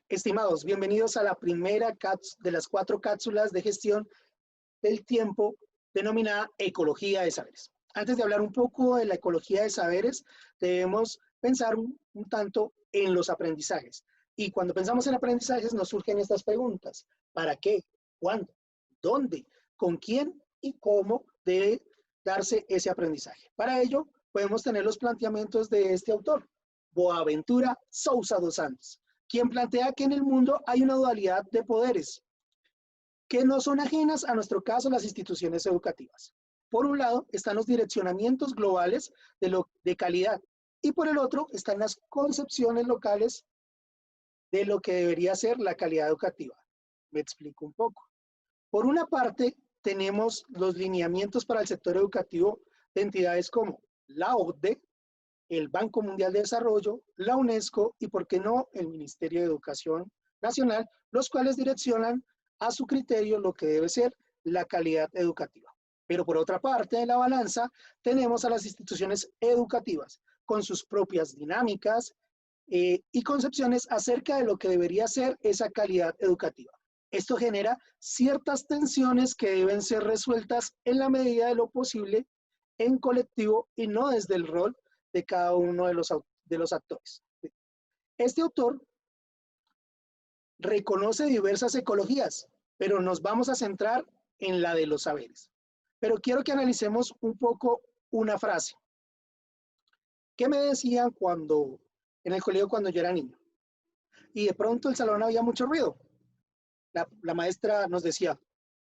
Estimados, bienvenidos a la primera de las 4 cápsulas de gestión del tiempo denominada Ecología de Saberes. Antes de hablar un poco de la ecología de saberes, debemos pensar un tanto en los aprendizajes. Y cuando pensamos en aprendizajes nos surgen estas preguntas. ¿Para qué? ¿Cuándo? ¿Dónde? ¿Con quién? ¿Y cómo debe darse ese aprendizaje? Para ello, podemos tener los planteamientos de este autor, Boaventura Sousa dos Santos, quien plantea que en el mundo hay una dualidad de poderes que no son ajenas a nuestro caso las instituciones educativas. Por un lado están los direccionamientos globales de calidad y por el otro están las concepciones locales de lo que debería ser la calidad educativa. Me explico un poco. Por una parte tenemos los lineamientos para el sector educativo de entidades como la OCDE, el Banco Mundial de Desarrollo, la UNESCO y, por qué no, el Ministerio de Educación Nacional, los cuales direccionan a su criterio lo que debe ser la calidad educativa. Pero por otra parte de la balanza tenemos a las instituciones educativas con sus propias dinámicas y concepciones acerca de lo que debería ser esa calidad educativa. Esto genera ciertas tensiones que deben ser resueltas en la medida de lo posible en colectivo y no desde el rol de cada uno de los actores. Este autor reconoce diversas ecologías, pero nos vamos a centrar en la de los saberes. Pero quiero que analicemos un poco una frase. ¿Qué me decían en el colegio cuando yo era niño? Y de pronto en el salón había mucho ruido. La maestra nos decía,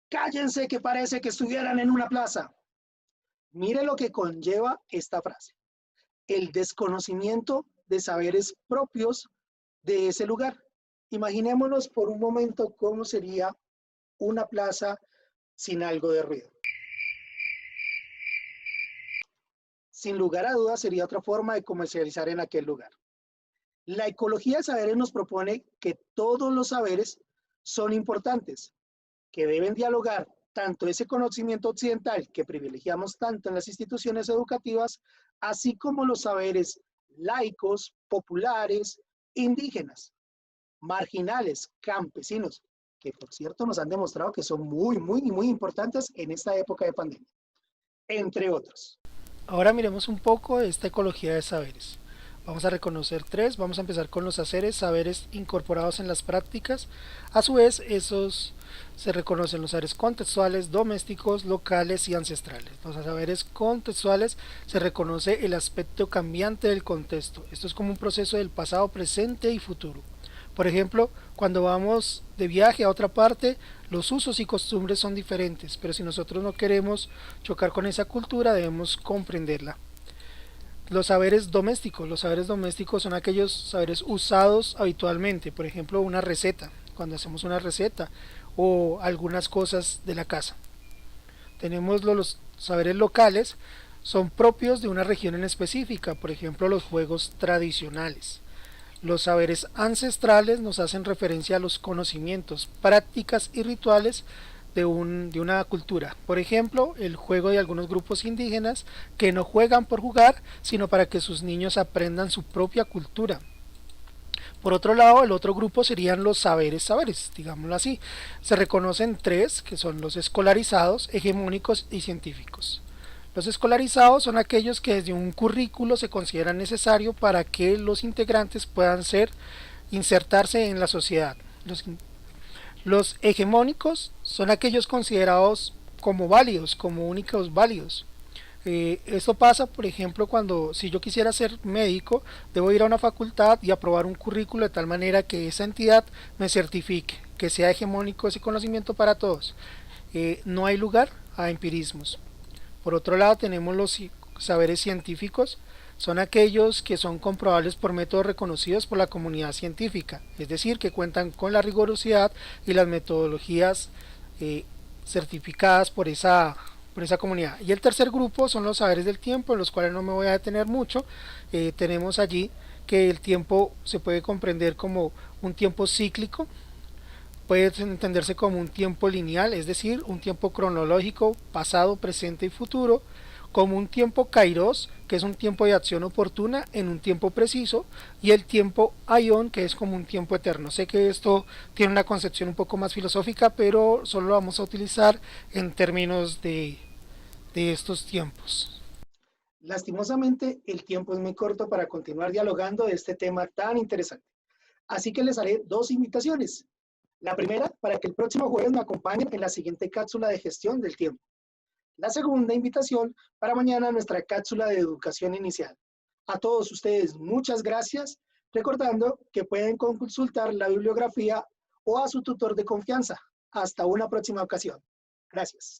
cállense que parece que estuvieran en una plaza. Mire lo que conlleva esta frase. El desconocimiento de saberes propios de ese lugar. Imaginémonos por un momento cómo sería una plaza sin algo de ruido. Sin lugar a dudas sería otra forma de comercializar en aquel lugar. La ecología de saberes nos propone que todos los saberes son importantes, que deben dialogar tanto ese conocimiento occidental que privilegiamos tanto en las instituciones educativas, así como los saberes laicos, populares, indígenas, marginales, campesinos, que por cierto nos han demostrado que son muy importantes en esta época de pandemia, entre otros. Ahora miremos un poco de esta ecología de saberes. Vamos a reconocer tres, vamos a empezar con los haceres, saberes incorporados en las prácticas. A su vez, esos se reconocen los saberes contextuales, domésticos, locales y ancestrales. Los saberes contextuales se reconoce el aspecto cambiante del contexto. Esto es como un proceso del pasado, presente y futuro. Por ejemplo, cuando vamos de viaje a otra parte, los usos y costumbres son diferentes, pero si nosotros no queremos chocar con esa cultura, debemos comprenderla. Los saberes domésticos son aquellos saberes usados habitualmente, por ejemplo, una receta, cuando hacemos una receta, o algunas cosas de la casa. Tenemos los saberes locales, son propios de una región en específica, por ejemplo, los juegos tradicionales. Los saberes ancestrales nos hacen referencia a los conocimientos, prácticas y rituales de una cultura. Por ejemplo, el juego de algunos grupos indígenas que no juegan por jugar, sino para que sus niños aprendan su propia cultura. Por otro lado, el otro grupo serían los saberes, digámoslo así. Se reconocen tres, que son los escolarizados, hegemónicos y científicos. Los escolarizados son aquellos que desde un currículo se consideran necesario para que los integrantes puedan insertarse en la sociedad. Los hegemónicos son aquellos considerados como válidos, como únicos válidos. Esto pasa, por ejemplo, cuando si yo quisiera ser médico, debo ir a una facultad y aprobar un currículo de tal manera que esa entidad me certifique, que sea hegemónico ese conocimiento para todos. No hay lugar a empirismos. Por otro lado, tenemos los saberes científicos, son aquellos que son comprobables por métodos reconocidos por la comunidad científica, es decir, que cuentan con la rigurosidad y las metodologías certificadas por esa comunidad. Y el tercer grupo son los saberes del tiempo, en los cuales no me voy a detener mucho. Tenemos allí que el tiempo se puede comprender como un tiempo cíclico, puede entenderse como un tiempo lineal, es decir, un tiempo cronológico, pasado, presente y futuro, como un tiempo kairos, que es un tiempo de acción oportuna en un tiempo preciso, y el tiempo aion, que es como un tiempo eterno. Sé que esto tiene una concepción un poco más filosófica, pero solo lo vamos a utilizar en términos de estos tiempos. Lastimosamente, el tiempo es muy corto para continuar dialogando de este tema tan interesante. Así que les haré dos invitaciones. La primera, para que el próximo jueves me acompañen en la siguiente cápsula de gestión del tiempo. La segunda invitación para mañana nuestra cápsula de educación inicial. A todos ustedes, muchas gracias, recordando que pueden consultar la bibliografía o a su tutor de confianza. Hasta una próxima ocasión. Gracias.